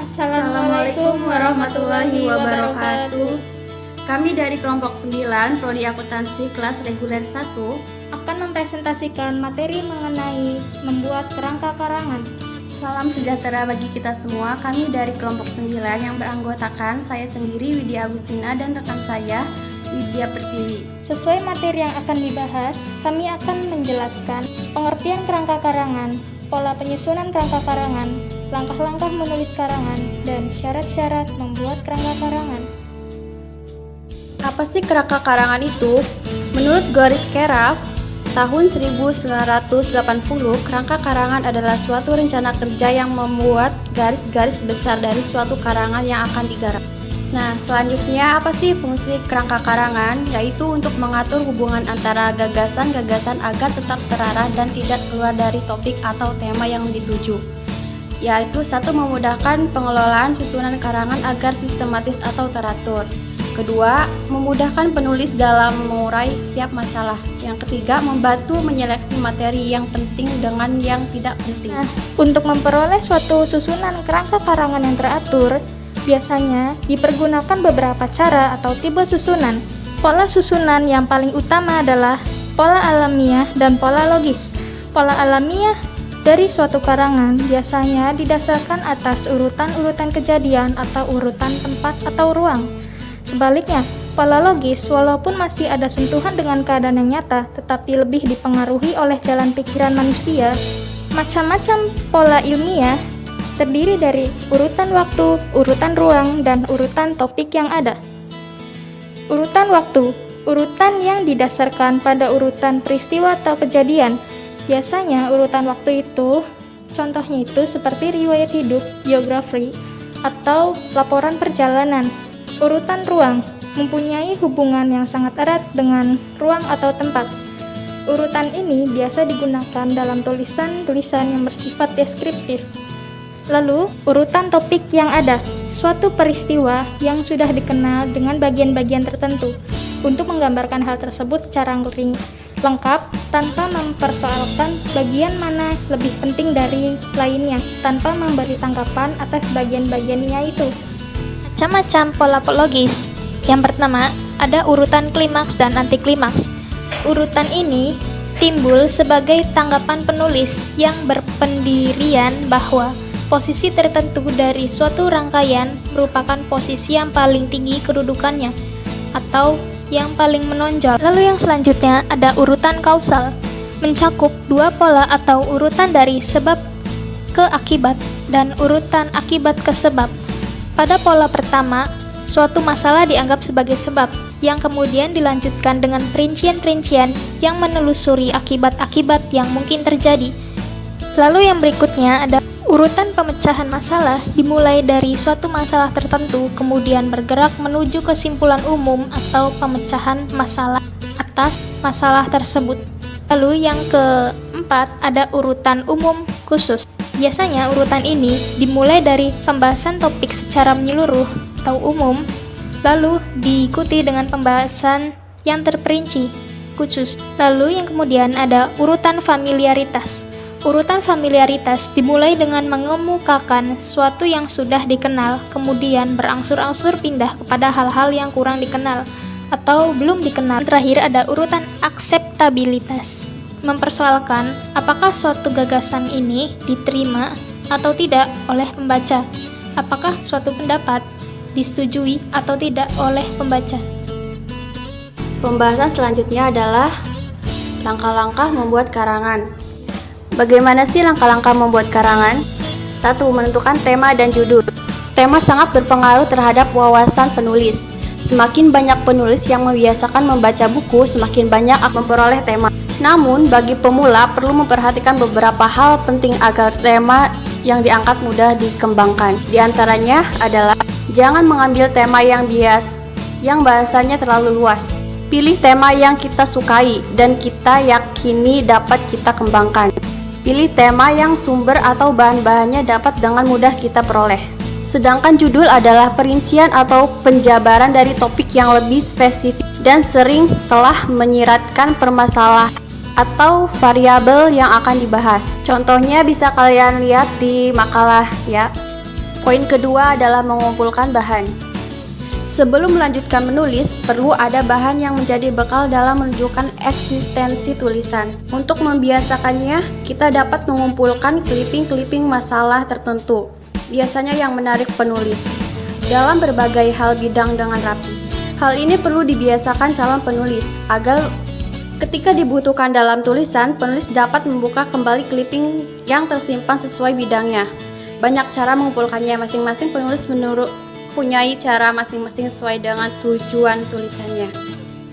Assalamualaikum warahmatullahi wabarakatuh. Kami dari kelompok 9 Prodi Akuntansi kelas reguler 1 akan mempresentasikan materi mengenai membuat kerangka karangan. Salam sejahtera bagi kita semua. Kami dari kelompok 9 yang beranggotakan saya sendiri Widya Agustina dan rekan saya Widya Pertiwi. Sesuai materi yang akan dibahas, kami akan menjelaskan pengertian kerangka karangan, pola penyusunan kerangka karangan, langkah-langkah menulis karangan, dan syarat-syarat membuat kerangka karangan. Apa sih kerangka karangan itu? Menurut Goris Keraf, tahun 1980, kerangka karangan adalah suatu rencana kerja yang membuat garis-garis besar dari suatu karangan yang akan digarap. Nah, selanjutnya apa sih fungsi kerangka karangan? Yaitu untuk mengatur hubungan antara gagasan-gagasan agar tetap terarah dan tidak keluar dari topik atau tema yang dituju. Yaitu satu, memudahkan pengelolaan susunan karangan agar sistematis atau teratur. Kedua, memudahkan penulis dalam mengurai setiap masalah. Yang ketiga, membantu menyeleksi materi yang penting dengan yang tidak penting. Nah, untuk memperoleh suatu susunan kerangka karangan yang teratur, biasanya dipergunakan beberapa cara atau tipe susunan. Pola susunan yang paling utama adalah pola alamiah dan pola logis. Pola alamiah dari suatu karangan biasanya didasarkan atas urutan-urutan kejadian atau urutan tempat atau ruang. Sebaliknya, pola logis walaupun masih ada sentuhan dengan keadaan yang nyata, tetapi lebih dipengaruhi oleh jalan pikiran manusia. Macam-macam pola ilmiah terdiri dari urutan waktu, urutan ruang, dan urutan topik yang ada. Urutan waktu, urutan yang didasarkan pada urutan peristiwa atau kejadian. Biasanya urutan waktu itu, contohnya itu seperti riwayat hidup, biografi, atau laporan perjalanan. Urutan ruang mempunyai hubungan yang sangat erat dengan ruang atau tempat. Urutan ini biasa digunakan dalam tulisan-tulisan yang bersifat deskriptif. Lalu, urutan topik yang ada, suatu peristiwa yang sudah dikenal dengan bagian-bagian tertentu. Untuk menggambarkan hal tersebut secara lengkap, tanpa mempersoalkan bagian mana lebih penting dari lainnya, tanpa memberi tanggapan atas bagian-bagiannya itu. Macam-macam pola logis. Yang pertama, ada urutan klimaks dan antiklimaks. Urutan ini timbul sebagai tanggapan penulis yang berpendirian bahwa posisi tertentu dari suatu rangkaian merupakan posisi yang paling tinggi kedudukannya atau yang paling menonjol. Lalu yang selanjutnya ada urutan kausal, mencakup dua pola atau urutan dari sebab ke akibat dan urutan akibat ke sebab. Pada pola pertama, suatu masalah dianggap sebagai sebab yang kemudian dilanjutkan dengan perincian-perincian yang menelusuri akibat-akibat yang mungkin terjadi. Lalu yang berikutnya ada urutan pemecahan masalah, dimulai dari suatu masalah tertentu, kemudian bergerak menuju kesimpulan umum atau pemecahan masalah atas masalah tersebut. Lalu yang keempat ada urutan umum khusus. Biasanya urutan ini dimulai dari pembahasan topik secara menyeluruh atau umum, lalu diikuti dengan pembahasan yang terperinci khusus. Lalu yang kemudian ada urutan familiaritas. Urutan familiaritas dimulai dengan mengemukakan sesuatu yang sudah dikenal, kemudian berangsur-angsur pindah kepada hal-hal yang kurang dikenal atau belum dikenal. Terakhir ada urutan akseptabilitas, mempersoalkan apakah suatu gagasan ini diterima atau tidak oleh pembaca, apakah suatu pendapat disetujui atau tidak oleh pembaca. Pembahasan selanjutnya adalah langkah-langkah membuat karangan. Bagaimana sih langkah-langkah membuat karangan? 1. Menentukan tema dan judul. Tema sangat berpengaruh terhadap wawasan penulis. Semakin banyak penulis yang membiasakan membaca buku, semakin banyak akan memperoleh tema. Namun, bagi pemula perlu memperhatikan beberapa hal penting agar tema yang diangkat mudah dikembangkan. Di antaranya adalah jangan mengambil tema yang bahasanya terlalu luas. Pilih tema yang kita sukai dan kita yakini dapat kita kembangkan. Pilih tema yang sumber atau bahan-bahannya dapat dengan mudah kita peroleh. Sedangkan judul adalah perincian atau penjabaran dari topik yang lebih spesifik dan sering telah menyiratkan permasalahan atau variabel yang akan dibahas. Contohnya bisa kalian lihat di makalah ya. Poin kedua adalah mengumpulkan bahan. Sebelum melanjutkan menulis, perlu ada bahan yang menjadi bekal dalam menunjukkan eksistensi tulisan. Untuk membiasakannya, kita dapat mengumpulkan clipping-clipping masalah tertentu, biasanya yang menarik penulis, dalam berbagai hal bidang dengan rapi. Hal ini perlu dibiasakan calon penulis, agar ketika dibutuhkan dalam tulisan, penulis dapat membuka kembali clipping yang tersimpan sesuai bidangnya. Banyak cara mengumpulkannya, masing-masing penulis mempunyai cara masing-masing sesuai dengan tujuan tulisannya.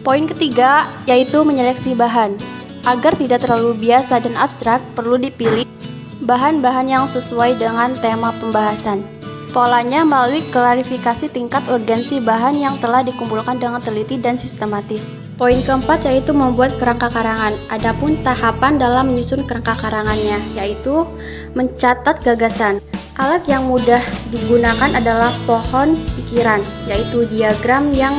Poin ketiga yaitu menyeleksi bahan. Agar tidak terlalu biasa dan abstrak, perlu dipilih bahan-bahan yang sesuai dengan tema pembahasan. Polanya melalui klarifikasi tingkat urgensi bahan yang telah dikumpulkan dengan teliti dan sistematis. Poin keempat yaitu membuat kerangka karangan. Adapun tahapan dalam menyusun kerangka karangannya, yaitu mencatat gagasan. Alat yang mudah digunakan adalah pohon pikiran, yaitu diagram yang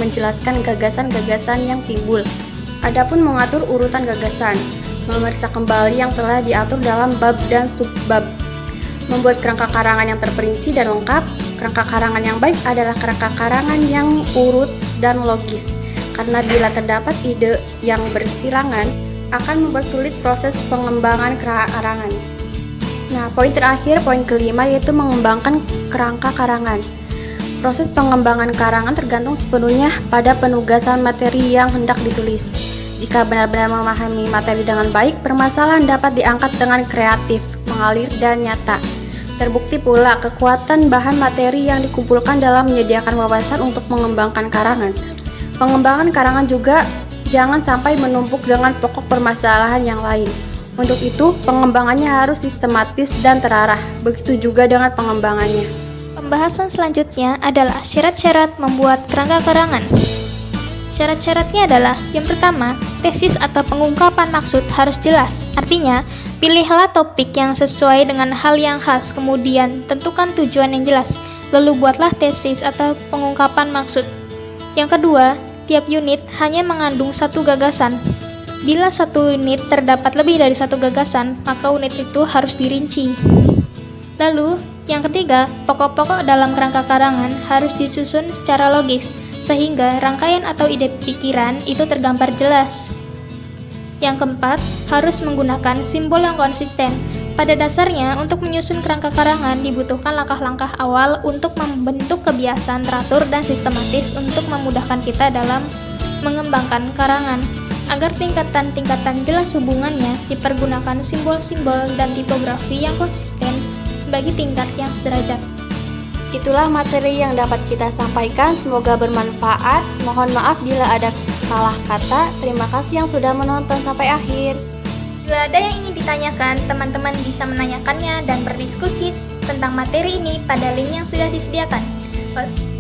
menjelaskan gagasan-gagasan yang timbul. Adapun mengatur urutan gagasan, memeriksa kembali yang telah diatur dalam bab dan subbab. Membuat kerangka karangan yang terperinci dan lengkap. Kerangka karangan yang baik adalah kerangka karangan yang urut dan logis, karena bila terdapat ide yang bersilangan, akan mempersulit proses pengembangan kerangka karangan. Nah, poin terakhir, poin kelima, yaitu mengembangkan kerangka karangan. Proses pengembangan karangan tergantung sepenuhnya pada penugasan materi yang hendak ditulis. Jika benar-benar memahami materi dengan baik, permasalahan dapat diangkat dengan kreatif, mengalir, dan nyata. Terbukti pula kekuatan bahan materi yang dikumpulkan dalam menyediakan wawasan untuk mengembangkan karangan. Pengembangan karangan juga jangan sampai menumpuk dengan pokok permasalahan yang lain. Untuk itu, pengembangannya harus sistematis dan terarah. Begitu juga dengan pengembangannya. Pembahasan selanjutnya adalah syarat-syarat membuat kerangka karangan. Syarat-syaratnya adalah, yang pertama, tesis atau pengungkapan maksud harus jelas. Artinya, pilihlah topik yang sesuai dengan hal yang khas, kemudian tentukan tujuan yang jelas, lalu buatlah tesis atau pengungkapan maksud. Yang kedua, tiap unit hanya mengandung satu gagasan. Bila satu unit terdapat lebih dari satu gagasan, maka unit itu harus dirinci. Lalu, yang ketiga, pokok-pokok dalam kerangka karangan harus disusun secara logis, sehingga rangkaian atau ide pikiran itu tergambar jelas. Yang keempat, harus menggunakan simbol yang konsisten. Pada dasarnya, untuk menyusun kerangka karangan dibutuhkan langkah-langkah awal untuk membentuk kebiasaan teratur dan sistematis untuk memudahkan kita dalam mengembangkan karangan. Agar tingkatan-tingkatan jelas hubungannya, dipergunakan simbol-simbol dan tipografi yang konsisten bagi tingkat yang sederajat. Itulah materi yang dapat kita sampaikan, semoga bermanfaat. Mohon maaf bila ada salah kata. Terima kasih yang sudah menonton sampai akhir. Bila ada yang ingin ditanyakan, teman-teman bisa menanyakannya dan berdiskusi tentang materi ini pada link yang sudah disediakan.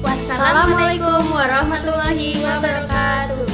Wassalamualaikum warahmatullahi wabarakatuh.